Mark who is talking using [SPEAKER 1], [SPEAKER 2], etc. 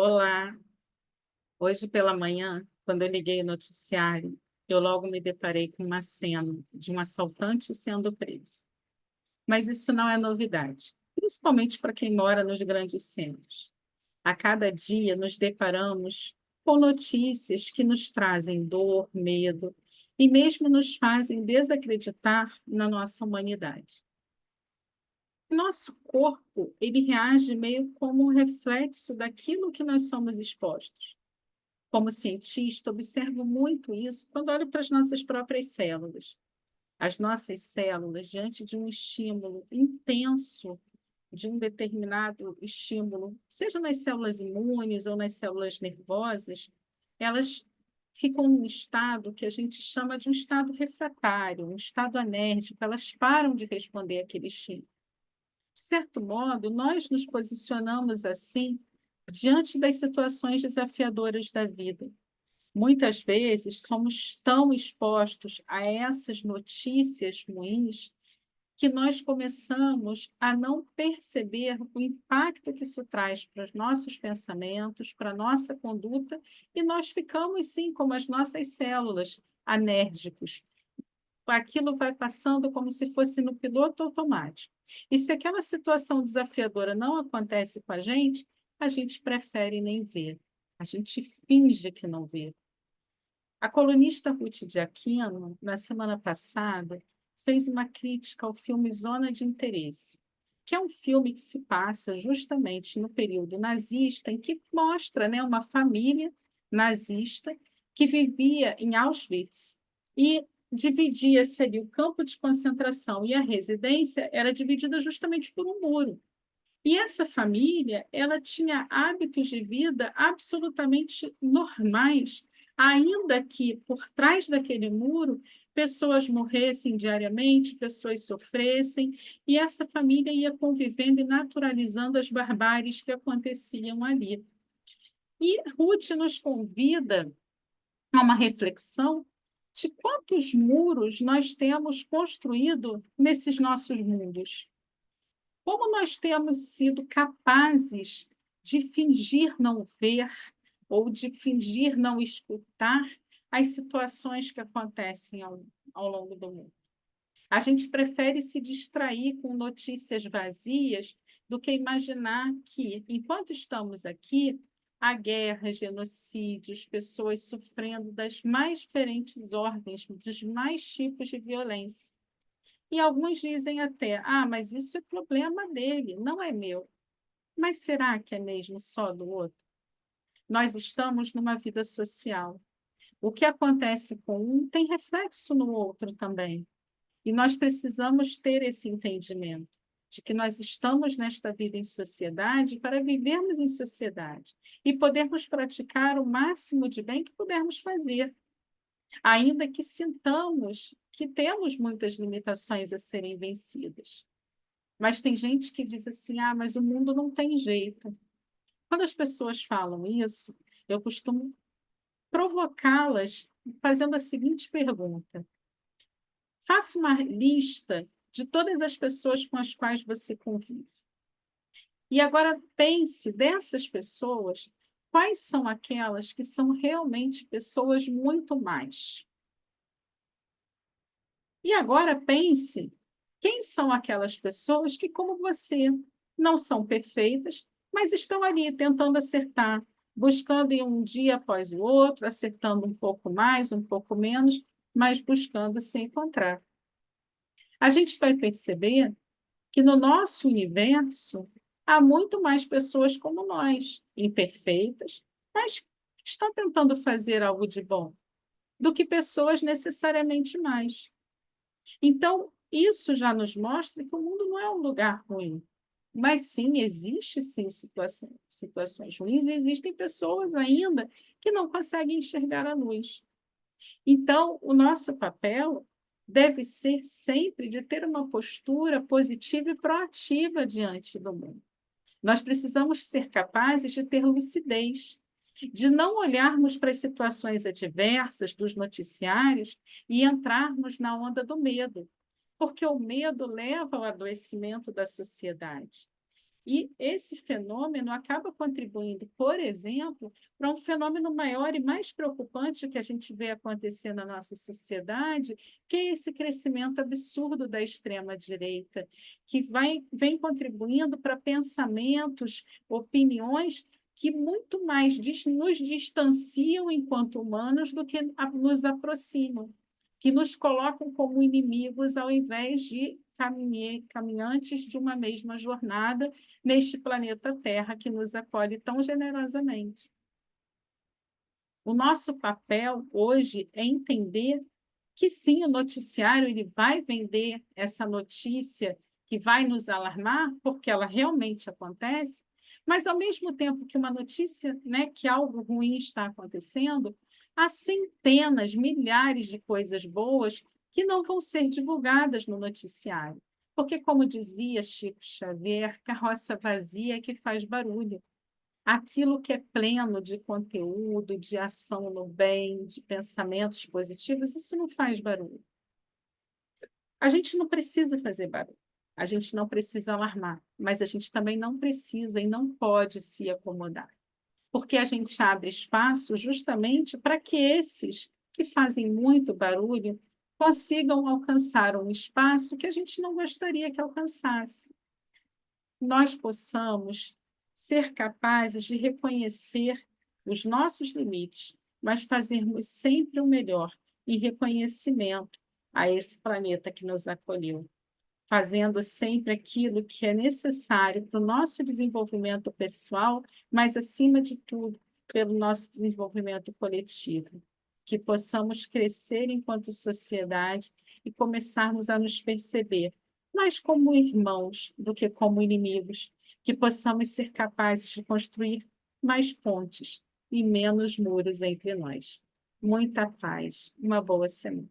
[SPEAKER 1] Olá, hoje pela manhã, quando eu liguei o noticiário, eu logo me deparei com uma cena de um assaltante sendo preso. Mas isso não é novidade, principalmente para quem mora nos grandes centros. A cada dia nos deparamos com notícias que nos trazem dor, medo e mesmo nos fazem desacreditar na nossa humanidade. Nosso corpo, ele reage meio como um reflexo daquilo que nós somos expostos. Como cientista, observo muito isso quando olho para as nossas próprias células. As nossas células, diante de um estímulo intenso, de um determinado estímulo, seja nas células imunes ou nas células nervosas, elas ficam num estado que a gente chama de um estado refratário, um estado anérgico, elas param de responder àquele estímulo. De certo modo, nós nos posicionamos assim diante das situações desafiadoras da vida. Muitas vezes somos tão expostos a essas notícias ruins que nós começamos a não perceber o impacto que isso traz para os nossos pensamentos, para a nossa conduta, e nós ficamos, sim, como as nossas células, anérgicos. Aquilo vai passando como se fosse no piloto automático. E se aquela situação desafiadora não acontece com a gente prefere nem ver. A gente finge que não vê. A colunista Ruth de Aquino, na semana passada, fez uma crítica ao filme Zona de Interesse, que é um filme que se passa justamente no período nazista, em que mostra, né, uma família nazista que vivia em Auschwitz e dividia-se ali o campo de concentração e a residência era dividida justamente por um muro. E essa família, ela tinha hábitos de vida absolutamente normais, ainda que por trás daquele muro pessoas morressem diariamente, pessoas sofressem, e essa família ia convivendo e naturalizando as barbáries que aconteciam ali. E Ruth nos convida a uma reflexão de quantos muros nós temos construído nesses nossos mundos. Como nós temos sido capazes de fingir não ver ou de fingir não escutar as situações que acontecem ao longo do mundo? A gente prefere se distrair com notícias vazias do que imaginar que, enquanto estamos aqui, há guerras, genocídios, pessoas sofrendo das mais diferentes ordens, dos mais tipos de violência. E alguns dizem até: ah, mas isso é problema dele, não é meu. Mas será que é mesmo só do outro? Nós estamos numa vida social. O que acontece com um tem reflexo no outro também. E nós precisamos ter esse entendimento de que nós estamos nesta vida em sociedade para vivermos em sociedade e podermos praticar o máximo de bem que pudermos fazer, ainda que sintamos que temos muitas limitações a serem vencidas. Mas tem gente que diz assim: ah, mas o mundo não tem jeito. Quando as pessoas falam isso, eu costumo provocá-las fazendo a seguinte pergunta: faça uma lista de todas as pessoas com as quais você convive. E agora pense dessas pessoas, quais são aquelas que são realmente pessoas muito mais. E agora pense quem são aquelas pessoas que, como você, não são perfeitas, mas estão ali tentando acertar, buscando em um dia após o outro, acertando um pouco mais, um pouco menos, mas buscando se encontrar. A gente vai perceber que no nosso universo há muito mais pessoas como nós, imperfeitas, mas estão tentando fazer algo de bom, do que pessoas necessariamente mais. Então, isso já nos mostra que o mundo não é um lugar ruim, mas sim, existe sim situações ruins e existem pessoas ainda que não conseguem enxergar a luz. Então, o nosso papel deve ser sempre de ter uma postura positiva e proativa diante do mundo. Nós precisamos ser capazes de ter lucidez, de não olharmos para as situações adversas dos noticiários e entrarmos na onda do medo, porque o medo leva ao adoecimento da sociedade. E esse fenômeno acaba contribuindo, por exemplo, para um fenômeno maior e mais preocupante que a gente vê acontecer na nossa sociedade, que é esse crescimento absurdo da extrema-direita, que vem contribuindo para pensamentos, opiniões que muito mais nos distanciam enquanto humanos do que nos aproximam, que nos colocam como inimigos ao invés de caminhantes de uma mesma jornada neste planeta Terra que nos acolhe tão generosamente. O nosso papel hoje é entender que sim, o noticiário ele vai vender essa notícia que vai nos alarmar, porque ela realmente acontece, mas ao mesmo tempo que uma notícia, né, que algo ruim está acontecendo, há centenas, milhares de coisas boas que não vão ser divulgadas no noticiário. Porque, como dizia Chico Xavier, carroça vazia é que faz barulho. Aquilo que é pleno de conteúdo, de ação no bem, de pensamentos positivos, isso não faz barulho. A gente não precisa fazer barulho, a gente não precisa alarmar, mas a gente também não precisa e não pode se acomodar, porque a gente abre espaço justamente para que esses que fazem muito barulho consigam alcançar um espaço que a gente não gostaria que alcançasse. Nós possamos ser capazes de reconhecer os nossos limites, mas fazermos sempre o melhor em reconhecimento a esse planeta que nos acolheu, fazendo sempre aquilo que é necessário para o nosso desenvolvimento pessoal, mas, acima de tudo, pelo nosso desenvolvimento coletivo. Que possamos crescer enquanto sociedade e começarmos a nos perceber mais como irmãos do que como inimigos, que possamos ser capazes de construir mais pontes e menos muros entre nós. Muita paz, uma boa semana.